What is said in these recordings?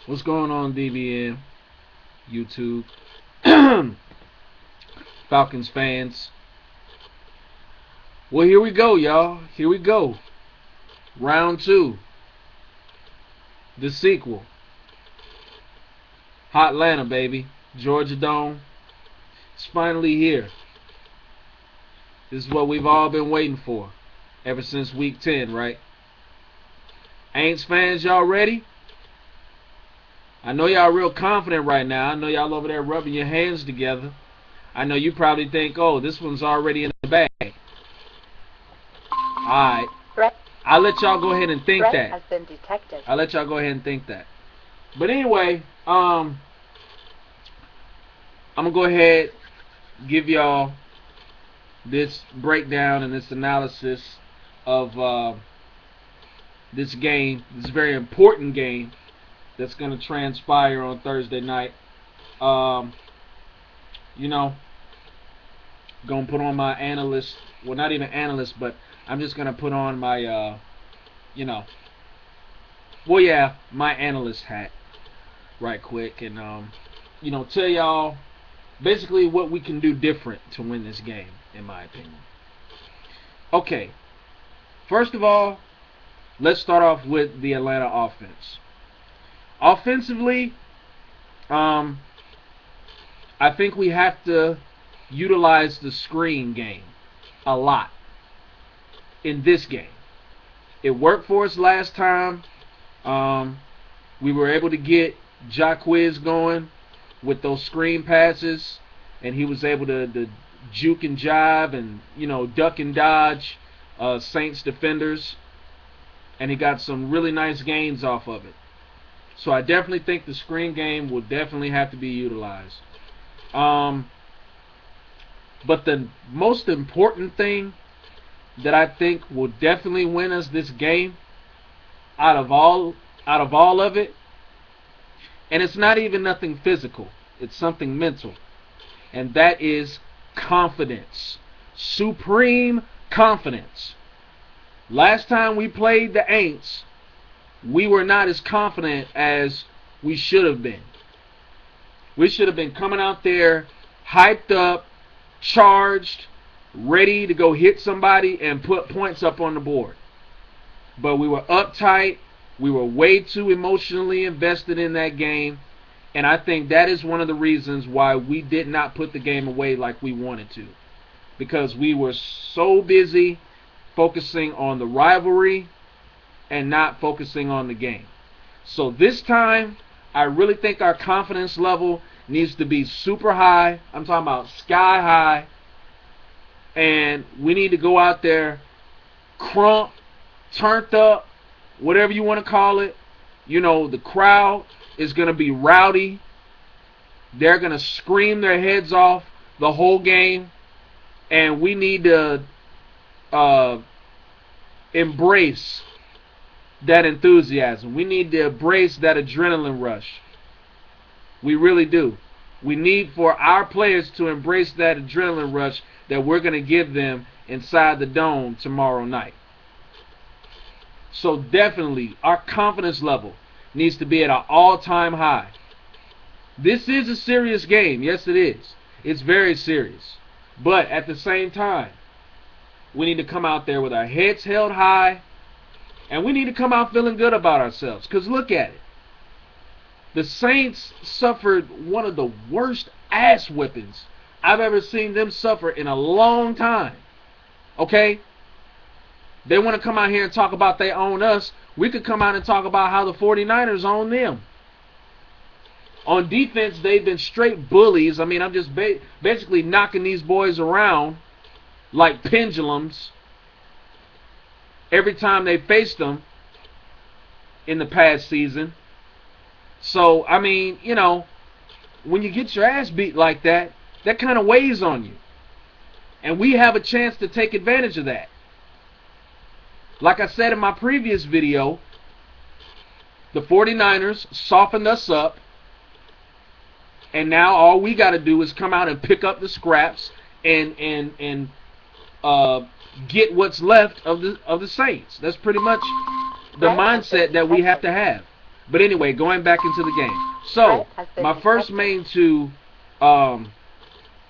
What's going on, DBN, YouTube, Falcons fans? Well, here we go, y'all. Here we go. Round 2. The sequel. Hotlanta, baby. Georgia Dome. It's finally here. This is what we've all been waiting for ever since week 10, right? AINTS fans, y'all ready? I know y'all real confident right now. I know y'all over there rubbing your hands together. I know you probably think, oh, this one's already in the bag. Alright. I'll let y'all go ahead and think that. Has been detected. I'll let y'all go ahead and think that. But anyway, I'm going to go ahead give y'all this breakdown and this analysis of this game, this very important game that's going to transpire on Thursday night. You know, going to put on my analyst, well, not even analyst, but I'm just going to put on my, you know, well, yeah, my analyst hat right quick and, you know, tell y'all basically what we can do different to win this game, in my opinion. Okay, first of all, let's start off with the Atlanta offense. Offensively, I think we have to utilize the screen game a lot in this game. It worked for us last time. We were able to get Jacquizz going with those screen passes, and he was able to juke and jive and, you know, duck and dodge Saints defenders, and he got some really nice gains off of it. So I definitely think the screen game will definitely have to be utilized. But the most important thing that I think will definitely win us this game out of all of it, and it's not even nothing physical, it's something mental, and that is confidence. Supreme confidence. Last time we played the AINTS, we were not as confident as we should have been. We should have been coming out there hyped up, charged, ready to go hit somebody and put points up on the board. But we were uptight. We were way too emotionally invested in that game. And I think that is one of the reasons why we did not put the game away like we wanted to. Because we were so busy focusing on the rivalry and not focusing on the game. So this time, I really think our confidence level needs to be super high. I'm talking about sky high. And we need to go out there, crump, turned up, whatever you want to call it. You know, the crowd is going to be rowdy. They're going to scream their heads off the whole game. And we need to embrace that enthusiasm. We need to embrace that adrenaline rush. We really do. We need for our players to embrace that adrenaline rush that we're going to give them inside the dome tomorrow night. So definitely, our confidence level needs to be at an all-time high. This is a serious game. Yes, it is. It's very serious. But at the same time, we need to come out there with our heads held high, and we need to come out feeling good about ourselves. Because look at it. The Saints suffered one of the worst ass whippings I've ever seen them suffer in a long time. Okay? They want to come out here and talk about they own us. We could come out and talk about how the 49ers own them. On defense, they've been straight bullies. I mean, I'm just basically knocking these boys around like pendulums every time they faced them in the past season. So, I mean, you know, when you get your ass beat like that, that kind of weighs on you. And we have a chance to take advantage of that. Like I said in my previous video, the 49ers softened us up. And now all we got to do is come out and pick up the scraps and get what's left of the Saints. That's pretty much the mindset that we have to have. But anyway, going back into the game. So, my first main two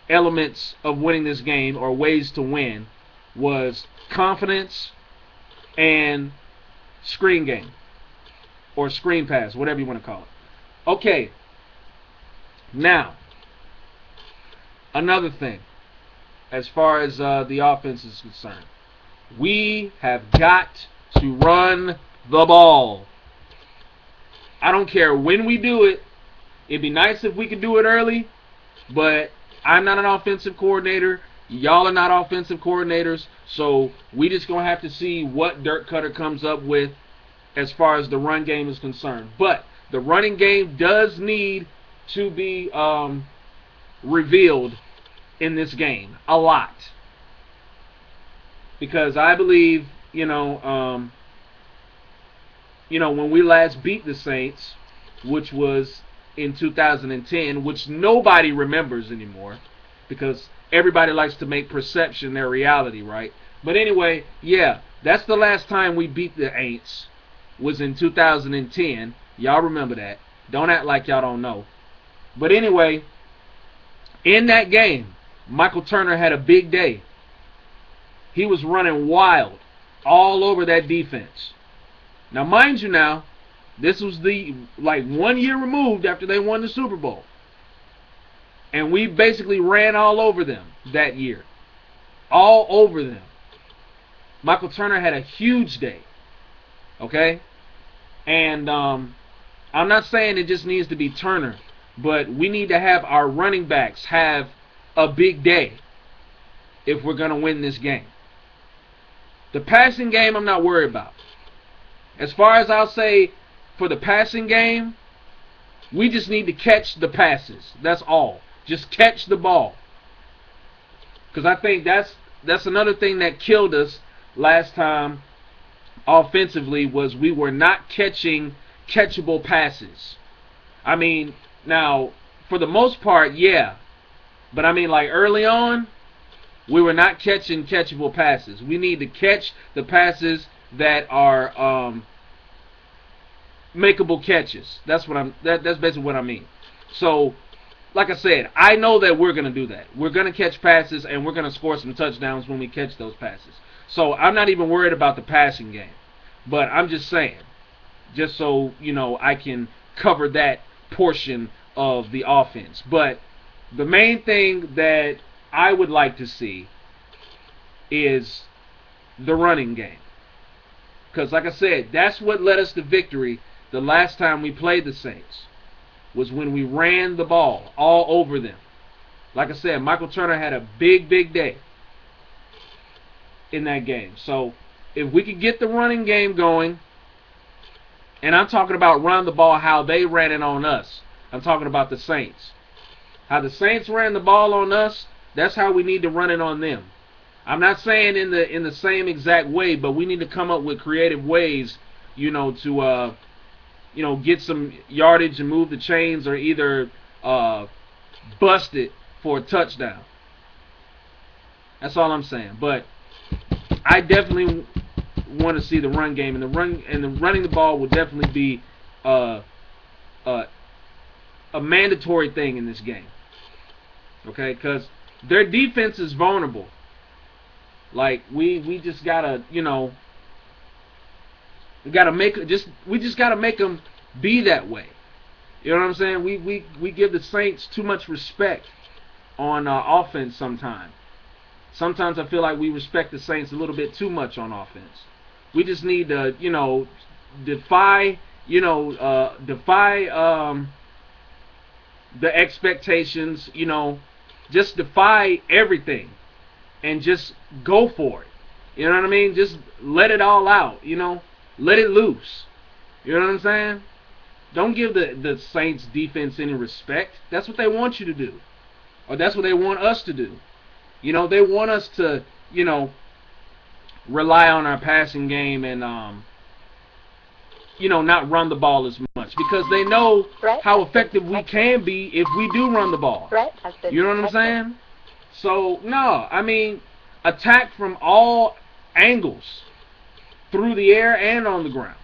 elements of winning this game, or ways to win, was confidence and screen game, or screen pass, whatever you want to call it. Okay, now, another thing, as far as the offense is concerned, we have got to run the ball. I don't care when we do it. It'd be nice if we could do it early, but I'm not an offensive coordinator. Y'all are not offensive coordinators, so we just going to have to see what Dirk Cutter comes up with as far as the run game is concerned. But the running game does need to be revealed in this game a lot. Because I believe, when we last beat the Saints, which was in 2010, which nobody remembers anymore, because everybody likes to make perception their reality, right? But anyway, yeah, that's the last time we beat the AINTS, was in 2010. Y'all remember that. Don't act like y'all don't know. But anyway, in that game, Michael Turner had a big day. He was running wild all over that defense. Now, mind you now, this was the 1 year removed after they won the Super Bowl. And we basically ran all over them that year. All over them. Michael Turner had a huge day. Okay? And I'm not saying it just needs to be Turner, but we need to have our running backs have a big day if we're going to win this game. The passing game, I'm not worried about. As far as I'll say, for the passing game, we just need to catch the passes. That's all. Just catch the ball. Because I think that's another thing that killed us last time offensively, was we were not catching catchable passes. I mean, now, for the most part, yeah. But I mean, early on, we were not catching catchable passes. We need to catch the passes that are makeable catches. That's basically what I mean. So, like I said, I know that we're going to do that. We're going to catch passes, and we're going to score some touchdowns when we catch those passes. So, I'm not even worried about the passing game. But I'm just saying, just so, I can cover that portion of the offense. But the main thing that I would like to see is the running game. Because, like I said, that's what led us to victory the last time we played the Saints, was when we ran the ball all over them. Like I said, Michael Turner had a big, big day in that game. So, if we could get the running game going, and I'm talking about run the ball how they ran it on us. I'm talking about the Saints. How the Saints ran the ball on us, that's how we need to run it on them. I'm not saying in the same exact way, but we need to come up with creative ways, to get some yardage and move the chains, or either bust it for a touchdown. That's all I'm saying. But I definitely want to see the run game, and the running the ball will definitely be a mandatory thing in this game. Okay, because their defense is vulnerable. We just gotta we just gotta make them be that way. You know what I'm saying? We give the Saints too much respect on offense sometimes. Sometimes I feel like we respect the Saints a little bit too much on offense. We just need to defy the expectations. Just defy everything and just go for it. You know what I mean? Just let it all out. Let it loose. You know what I'm saying? Don't give the Saints defense any respect. That's what they want you to do. Or that's what they want us to do. They want us to, rely on our passing game and, not run the ball as much. Because they know how effective we can be if we do run the ball. You know what I'm saying? So, no, I mean, attack from all angles, through the air and on the ground.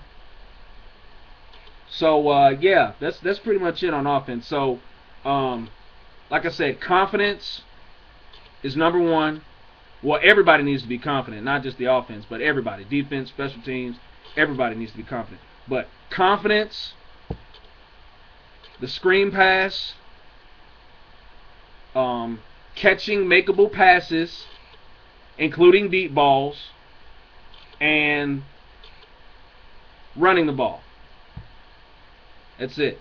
So yeah, that's pretty much it on offense. So like I said, confidence is number one. Well, everybody needs to be confident, not just the offense, but everybody. Defense, special teams, everybody needs to be confident. But confidence, the screen pass, catching makeable passes, including deep balls, and running the ball. That's it.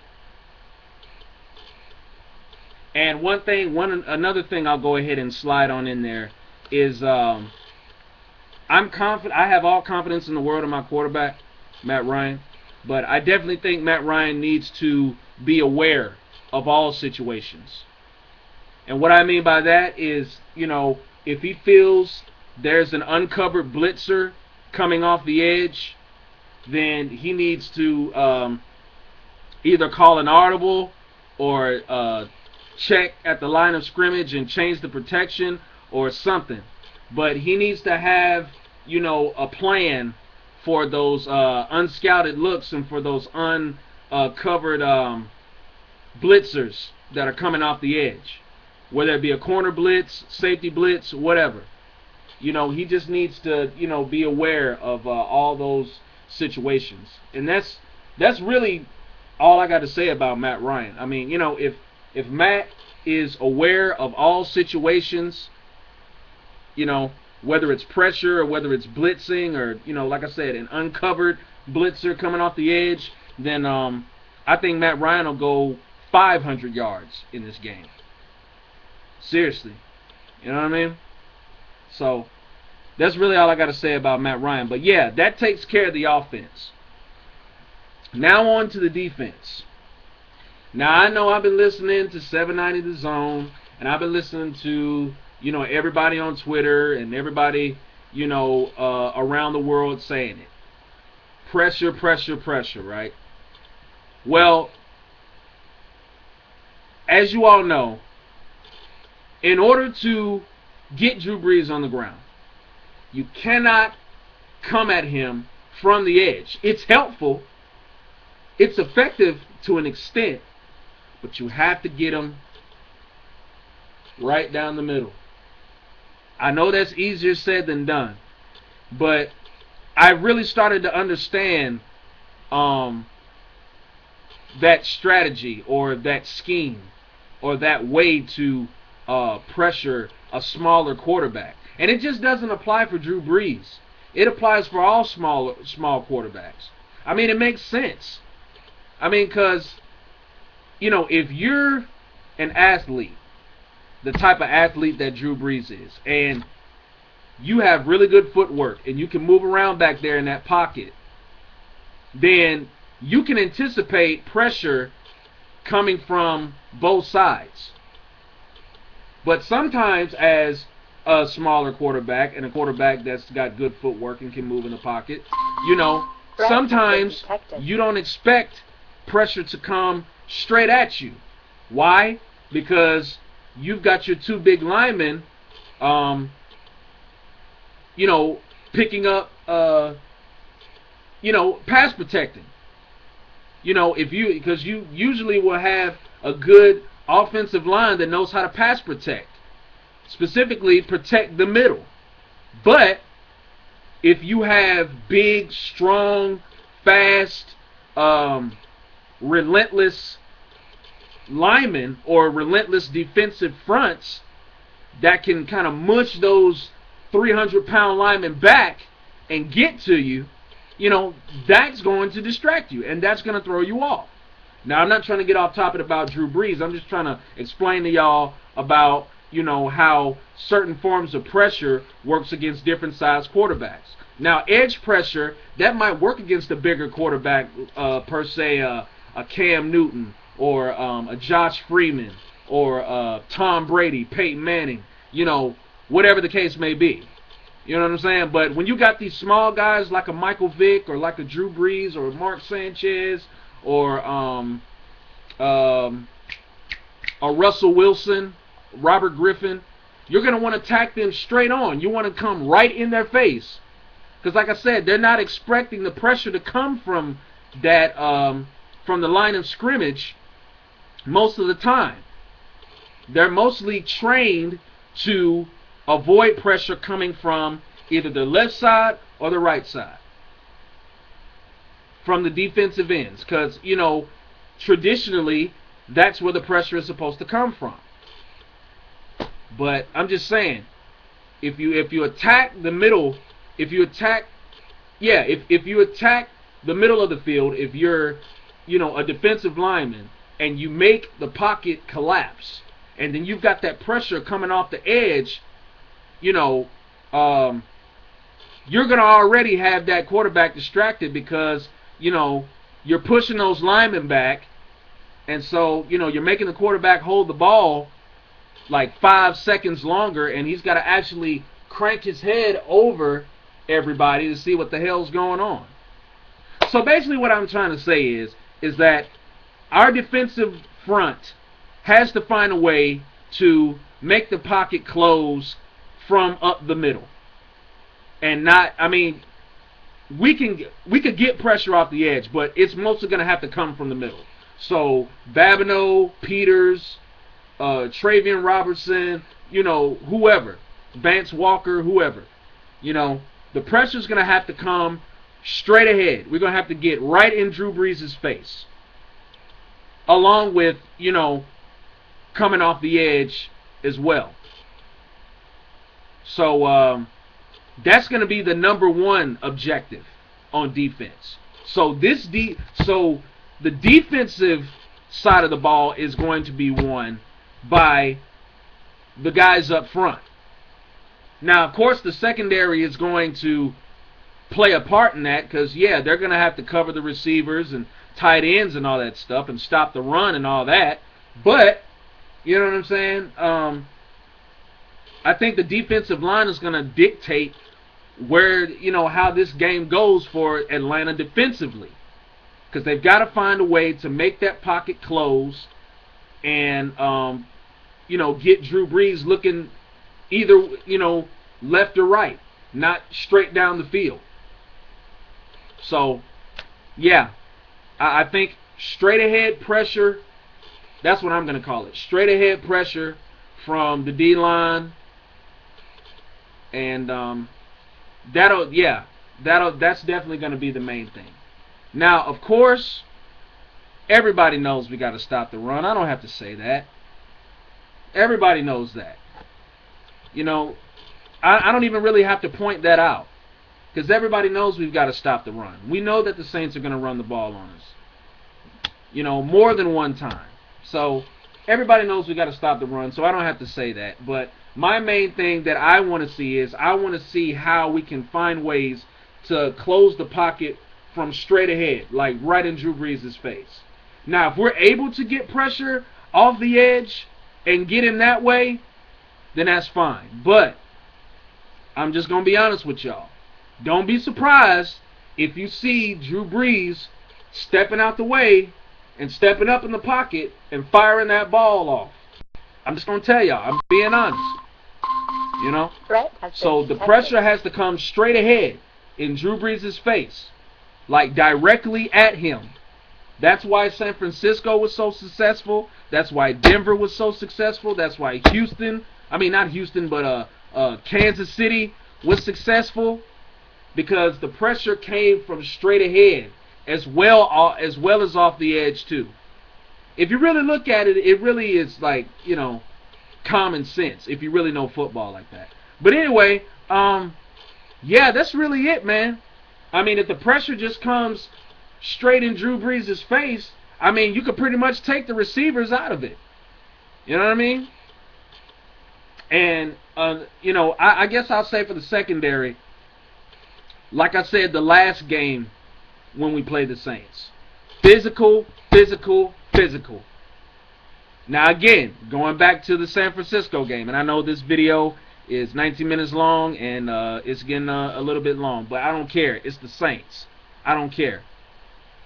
And another thing I'll go ahead and slide on in there is I'm confident. I have all confidence in the world in my quarterback, Matt Ryan, but I definitely think Matt Ryan needs to be aware of all situations. And what I mean by that is, if he feels there's an uncovered blitzer coming off the edge, then he needs to either call an audible or check at the line of scrimmage and change the protection or something. But he needs to have, a plan for those unscouted looks and for those uncovered blitzers that are coming off the edge. Whether it be a corner blitz, safety blitz, whatever. He just needs to, be aware of all those situations. And that's really all I got to say about Matt Ryan. I mean, if Matt is aware of all situations, whether it's pressure or whether it's blitzing or, like I said, an uncovered blitzer coming off the edge, then I think Matt Ryan will go 500 yards in this game. Seriously. You know what I mean? So, that's really all I got to say about Matt Ryan. But yeah, that takes care of the offense. Now on to the defense. Now I know I've been listening to 790 The Zone, and I've been listening to, everybody on Twitter and everybody, around the world saying it. Pressure, pressure, pressure, right? Well, as you all know, in order to get Drew Brees on the ground, you cannot come at him from the edge. It's helpful. It's effective to an extent, but you have to get him right down the middle. I know that's easier said than done, but I really started to understand that strategy or that scheme or that way to pressure a smaller quarterback. And it just doesn't apply for Drew Brees. It applies for all small quarterbacks. I mean, it makes sense. I mean, because, if you're an athlete, the type of athlete that Drew Brees is, and you have really good footwork, and you can move around back there in that pocket, then you can anticipate pressure coming from both sides. But sometimes as a smaller quarterback and a quarterback that's got good footwork and can move in the pocket, sometimes you don't expect pressure to come straight at you. Why? Because you've got your two big linemen, picking up, pass protecting. Because you usually will have a good offensive line that knows how to pass protect, specifically protect the middle. But if you have big, strong, fast, relentless linemen or relentless defensive fronts that can kind of mush those 300-pound linemen back and get to you, that's going to distract you, and that's going to throw you off. Now, I'm not trying to get off topic about Drew Brees. I'm just trying to explain to y'all about, how certain forms of pressure works against different size quarterbacks. Now, edge pressure, that might work against a bigger quarterback, per se, a Cam Newton or a Josh Freeman or Tom Brady, Peyton Manning, whatever the case may be. You know what I'm saying? But when you got these small guys like a Michael Vick or like a Drew Brees or Mark Sanchez or a Russell Wilson, Robert Griffin, you're going to want to attack them straight on. You want to come right in their face. Because like I said, they're not expecting the pressure to come from that from the line of scrimmage most of the time. They're mostly trained to avoid pressure coming from either the left side or the right side, from the defensive ends, because, you know, traditionally that's where the pressure is supposed to come from. But I'm just saying, if you attack the middle, if you attack the middle of the field, if you're, you know, a defensive lineman, and you make the pocket collapse, and then you've got that pressure coming off the edge, you know, you're going to already have that quarterback distracted because, you know, you're pushing those linemen back, and so, you know, you're making the quarterback hold the ball like 5 seconds longer, and he's got to actually crank his head over everybody to see what the hell's going on. So basically what I'm trying to say is that our defensive front has to find a way to make the pocket close from up the middle. And not, I mean, we could get pressure off the edge, but it's mostly going to have to come from the middle. So Babineau, Peters, Travian Robertson, you know, whoever, Vance Walker, whoever, you know, the pressure's going to have to come straight ahead. We're going to have to get right in Drew Brees' face, along with, you know, coming off the edge as well. So that's going to be the #1 objective on defense. So the defensive side of the ball is going to be won by the guys up front. Now, of course, the secondary is going to play a part in that because, yeah, they're going to have to cover the receivers and tight ends and all that stuff and stop the run and all that. But, you know what I'm saying? I think the defensive line is going to dictate where, you know, how this game goes for Atlanta defensively, because they've got to find a way to make that pocket close and, you know, get Drew Brees looking either, you know, left or right, not straight down the field. So, yeah, I think straight ahead pressure, that's what I'm going to call it. Straight ahead pressure from the D-line. And that's definitely going to be the main thing. Now, of course, everybody knows we got to stop the run. I don't have to say that. Everybody knows that. You know, I don't even really have to point that out, because everybody knows we've got to stop the run. We know that the Saints are going to run the ball on us, you know, more than one time. So everybody knows we got to stop the run, so I don't have to say that. But my main thing that I want to see is I want to see how we can find ways to close the pocket from straight ahead, like right in Drew Brees' face. Now, if we're able to get pressure off the edge and get him that way, then that's fine. But I'm just going to be honest with y'all. Don't be surprised if you see Drew Brees stepping out the way and stepping up in the pocket and firing that ball off. I'm just going to tell y'all. I'm being honest. You know? Right. So the pressure has to come straight ahead in Drew Brees' face, like directly at him. That's why San Francisco was so successful. That's why Denver was so successful. That's why Kansas City was successful, because the pressure came from straight ahead as well as off the edge too. If you really look at it, it really is like, you know, common sense if you really know football like that. But anyway, yeah, that's really it, man. I mean, if the pressure just comes straight in Drew Brees' face, I mean, you could pretty much take the receivers out of it. You know what I mean? And, you know, I guess I'll say for the secondary, like I said the last game when we played the Saints, physical, physical, physical. Now, again, going back to the San Francisco game, and I know this video is 19 minutes long, and it's getting a little bit long, but I don't care. It's the Saints. I don't care.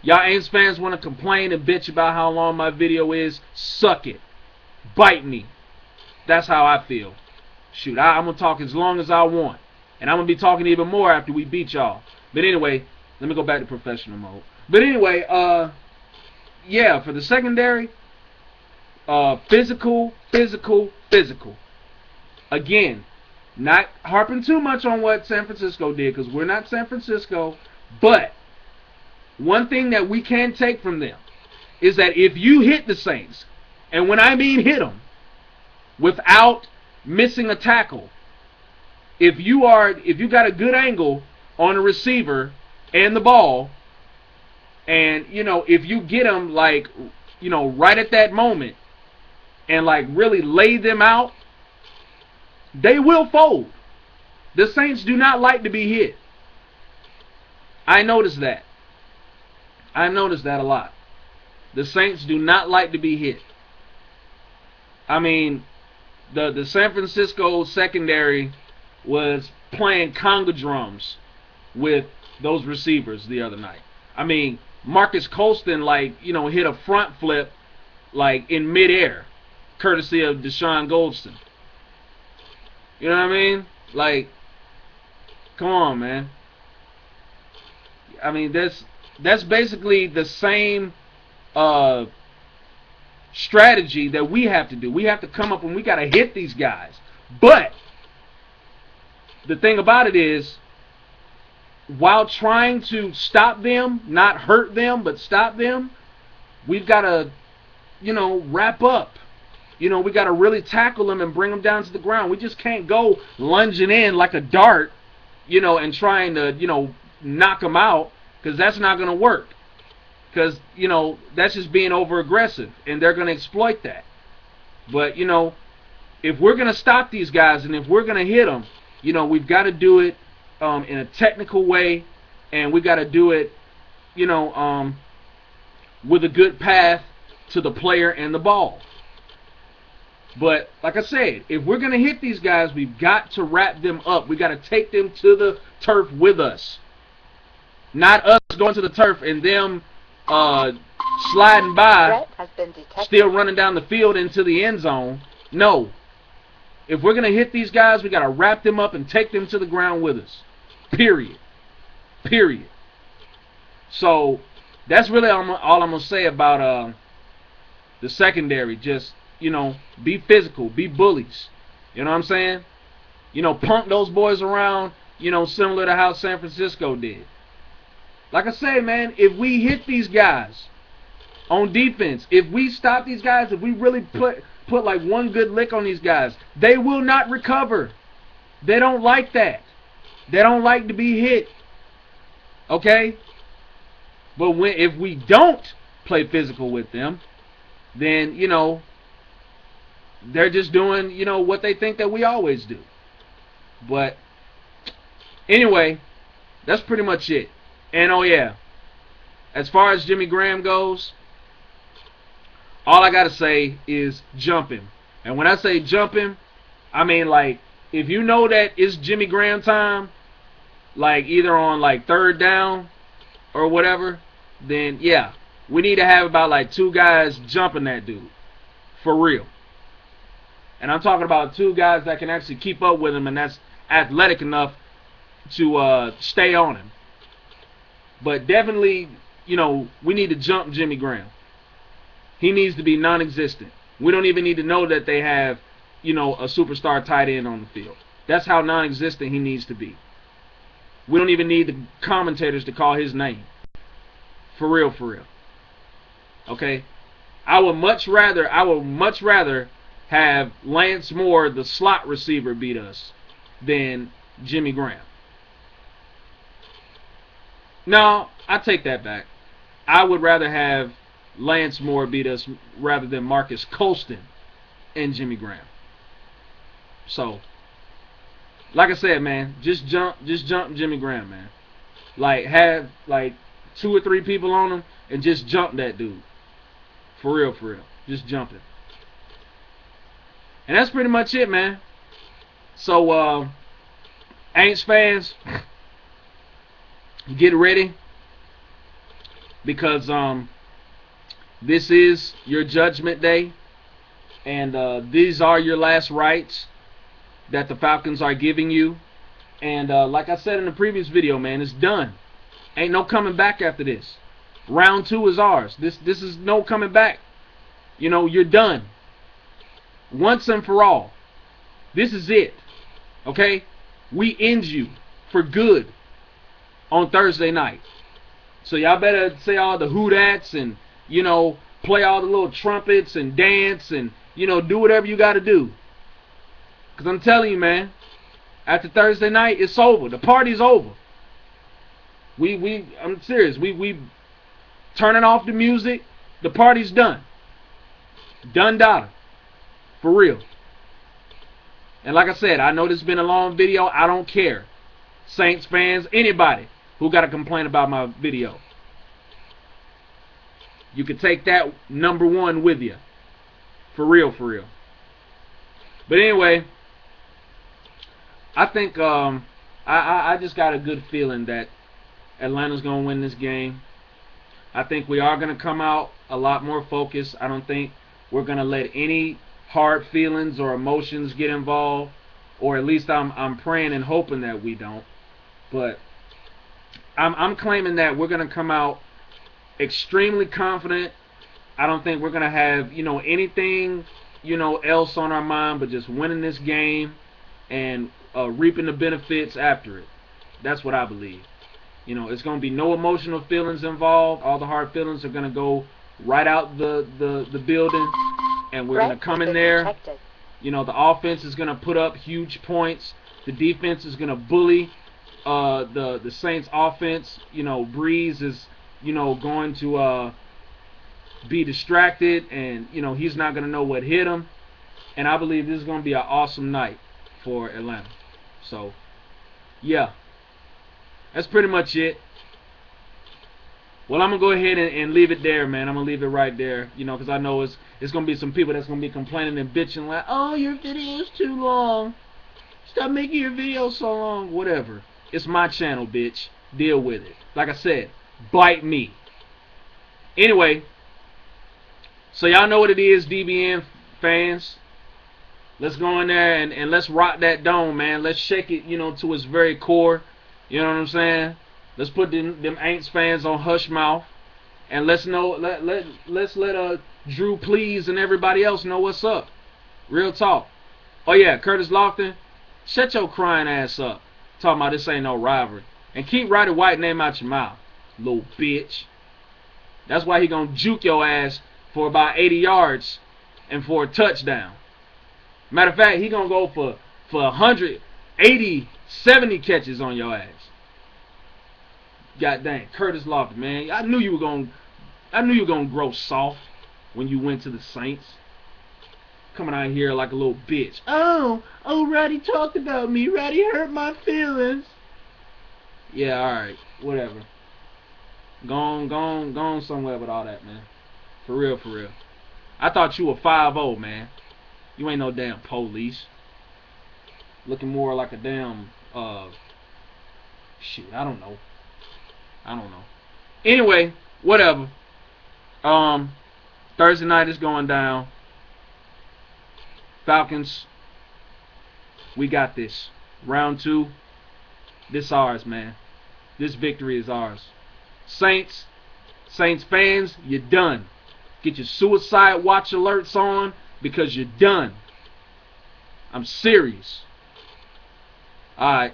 Y'all AINTS fans want to complain and bitch about how long my video is? Suck it. Bite me. That's how I feel. Shoot, I'm going to talk as long as I want. And I'm going to be talking even more after we beat y'all. But anyway, let me go back to professional mode. But anyway, yeah, for the secondary, physical, physical, physical. Again, not harping too much on what San Francisco did, because we're not San Francisco. But one thing that we can take from them is that if you hit the Saints, and when I mean hit them, without missing a tackle, if you got a good angle on a receiver and the ball, and if you get them like right at that moment and like really lay them out, they will fold. The Saints do not like to be hit. I noticed that. I noticed that a lot. The Saints do not like to be hit. I mean, the San Francisco secondary was playing conga drums with those receivers the other night. I mean, Marcus Colston hit a front flip like in midair, courtesy of Deshaun Goldston. You know what I mean? Like, come on, man. I mean, that's basically the same strategy that we have to do. We have to come up and we got to hit these guys. But the thing about it is, while trying to stop them, not hurt them, but stop them, we've got to, wrap up. We got to really tackle them and bring them down to the ground. We just can't go lunging in like a dart, and trying to, knock them out, because that's not going to work. Because, that's just being over aggressive, and they're going to exploit that. But, if we're going to stop these guys and if we're going to hit them, we've got to do it in a technical way, and we got to do it, with a good path to the player and the ball. But like I said, if we're going to hit these guys, we've got to wrap them up. We got to take them to the turf with us. Not us going to the turf and them sliding by, still running down the field into the end zone. No. If we're going to hit these guys, we got to wrap them up and take them to the ground with us. Period. Period. So that's really all I'm going to say about the secondary. Just, be physical, be bullies. You know what I'm saying? Punk those boys around, similar to how San Francisco did. Like I say, man, if we hit these guys on defense, if we stop these guys, if we really put like one good lick on these guys, they will not recover. They don't like that. They don't like to be hit. Okay? But if we don't play physical with them, then, they're just doing, what they think that we always do. But anyway, that's pretty much it. And oh yeah, as far as Jimmy Graham goes, all I gotta say is jump him. And when I say jump him, I mean like, if you know that it's Jimmy Graham time, like either on like third down or whatever, then yeah, we need to have about like 2 guys jumping that dude. For real. And I'm talking about 2 guys that can actually keep up with him and that's athletic enough to stay on him. But definitely, we need to jump Jimmy Graham. He needs to be non-existent. We don't even need to know that they have, a superstar tight end on the field. That's how non-existent he needs to be. We don't even need the commentators to call his name. For real, for real. Okay? I would much rather have Lance Moore, the slot receiver, beat us than Jimmy Graham. No, I take that back. I would rather have Lance Moore beat us rather than Marcus Colston and Jimmy Graham. So, like I said, man, just jump Jimmy Graham, man. Like, have like 2 or 3 people on him and just jump that dude. For real, for real. Just jump it. And that's pretty much it, man. So, AINTS fans, get ready, because this is your judgment day, and these are your last rites that the Falcons are giving you. And like I said in the previous video, man, it's done. Ain't no coming back after this. Round 2 is ours. This is no coming back. You know, you're done. Once and for all. This is it. Okay? We end you for good on Thursday night. So y'all better say all the who-dats and, you know, play all the little trumpets and dance and, you know, do whatever you got to do. Because I'm telling you, man, after Thursday night, it's over. The party's over. I'm serious. We turning off the music. The party's done. Done data. For real. And like I said, I know this has been a long video. I don't care. Saints fans, anybody who got a complaint about my video, you can take that number 1 with you. For real, for real. But anyway, I think I just got a good feeling that Atlanta's going to win this game. I think we are going to come out a lot more focused. I don't think we're going to let any hard feelings or emotions get involved, or at least I'm praying and hoping that we don't. But I'm claiming that we're going to come out extremely confident. I don't think we're going to have, you know, anything, you know, else on our mind but just winning this game and reaping the benefits after it. That's what I believe. You know, it's going to be no emotional feelings involved. All the hard feelings are going to go right out the building, and we're going to come in there. You know, the offense is going to put up huge points. The defense is going to bully the Saints offense. You know, Breeze is, you know, going to be distracted, and, you know, he's not going to know what hit him. And I believe this is going to be an awesome night for Atlanta. So, yeah. That's pretty much it. Well, I'm going to go ahead and leave it there, man. I'm going to leave it right there, you know, because I know it's going to be some people that's going to be complaining and bitching like, oh, your video's too long. Stop making your videos so long. Whatever. It's my channel, bitch. Deal with it. Like I said, bite me. Anyway, so y'all know what it is, DBN fans. Let's go in there and let's rock that dome, man. Let's shake it, you know, to its very core. You know what I'm saying? Let's put them AINTS fans on hush mouth, and let's let Drew please and everybody else know what's up. Real talk. Oh yeah, Curtis Lofton, shut your crying ass up. Talking about this ain't no rivalry, and keep Roddy White name out your mouth, little bitch. That's why he gonna juke your ass for about 80 yards and for a touchdown. Matter of fact, he gonna go for 180, 70 catches on your ass. God dang, Curtis Lofton, man. I knew you were gonna grow soft when you went to the Saints. Coming out here like a little bitch. Oh, Roddy talked about me. Roddy hurt my feelings. Yeah, alright, whatever. Go on somewhere with all that, man. For real, for real. I thought you were 5'0", man. You ain't no damn police. Looking more like a damn, shit, I don't know. Anyway, whatever. Thursday night is going down. Falcons, we got this. Round 2, this ours, man. This victory is ours. Saints fans, you're done. Get your suicide watch alerts on, because you're done. I'm serious. Alright.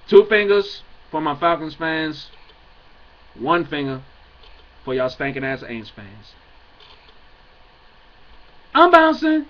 2 fingers for my Falcons fans. 1 finger for y'all stinking ass AINTS fans. I'm bouncing.